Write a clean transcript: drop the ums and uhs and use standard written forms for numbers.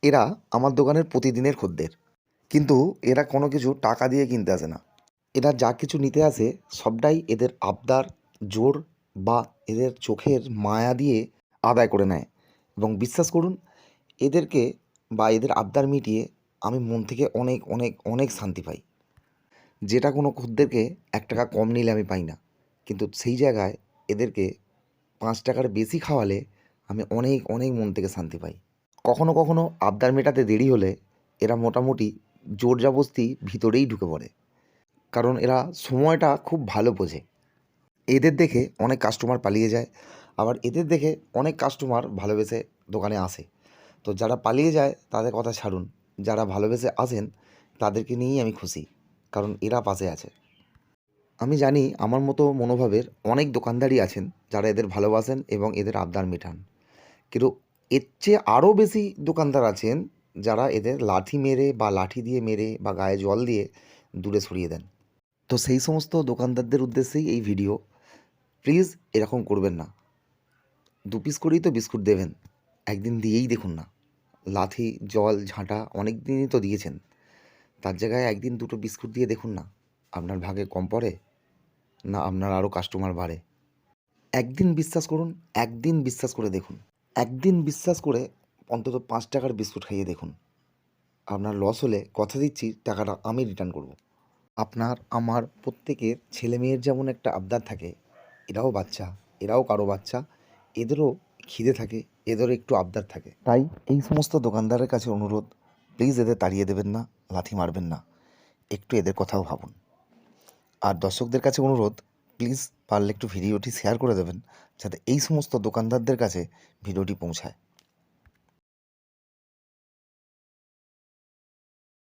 এরা আমার দোকানের প্রতিদিনের খদ্দের, কিন্তু এরা কোনো কিছু টাকা দিয়ে কিনতে আসে না। এরা যা কিছু নিতে আসে সবটাই এদের আবদার, জোর বা এদের চোখের মায়া দিয়ে আদায় করে নেয়। এবং বিশ্বাস করুন, এদেরকে বা এদের আবদার মিটিয়ে আমি মন থেকে অনেক অনেক অনেক শান্তি পাই, যেটা কোনো খদ্দেরকে 1 টাকা কম নিলে আমি পাই না। কিন্তু সেই জায়গায় এদেরকে 5 টাকার বেশি খাওয়ালে আমি অনেক অনেক মন থেকে শান্তি পাই। কখনো কখনো আবদার মেটাতে দেরি হলে এরা মোটামুটি জোর জবরদস্তি ভিতরেই ঢুকে পড়ে, কারণ এরা সময়টা খুব ভালো বোঝে। এদের দেখে অনেক কাস্টমার পালিয়ে যায়, আবার এদের দেখে অনেক কাস্টমার ভালোবেসে দোকানে আসে। তো যারা পালিয়ে যায় তাদের কথা ছাড়ুন, যারা ভালোবেসে আসেন তাদেরকে নিয়েই আমি খুশি, কারণ এরা পাশে আছে। আমি জানি আমার মতো মনোভাবের অনেক দোকানদারই আছেন যারা এদের ভালোবাসেন এবং এদের আবদার মেটান, কিন্তু এর চেয়ে আরও বেশি দোকানদার আছেন যারা এদের লাঠি মেরে বা লাঠি দিয়ে মেরে বা গায়ে জল দিয়ে দূরে সরিয়ে দেন। তো সেই সমস্ত দোকানদারদের উদ্দেশ্যেই এই ভিডিও। প্লিজ এরকম করবেন না। 2 পিস করেই তো বিস্কুট দেবেন, একদিন দিয়েই দেখুন না। লাঠি জল ঝাঁটা অনেক দিনই তো দিয়েছেন, তার জায়গায় একদিন 2টো বিস্কুট দিয়ে দেখুন না, আপনার ভাগে কম পড়ে না আপনার আরও কাস্টমার বাড়ে। একদিন বিশ্বাস করুন, একদিন বিশ্বাস করে দেখুন, একদিন বিশ্বাস করে অন্তত 5 টাকার বিস্কুট খাইয়ে দেখুন। আপনার লস হলে কথা দিচ্ছি টাকাটা আমি রিটার্ন করব। আপনার আমার প্রত্যেকের ছেলে মেয়ের যেমন একটা আবদার থাকে, এরাও বাচ্চা, এরাও কারো বাচ্চা, এদেরও খিদে থাকে, এদেরও একটু আবদার থাকে। তাই এই সমস্ত দোকানদারের কাছে অনুরোধ, প্লিজ এদের তাড়িয়ে দেবেন না, লাথি মারবেন না, একটু এদের কথাও ভাবুন। আর দর্শকদের কাছে অনুরোধ, প্লিজ পারলে একটু ভিডিওটি শেয়ার করে দেবেন, যাতে এই সমস্ত দোকানদারদের কাছে ভিডিওটি পৌঁছায়।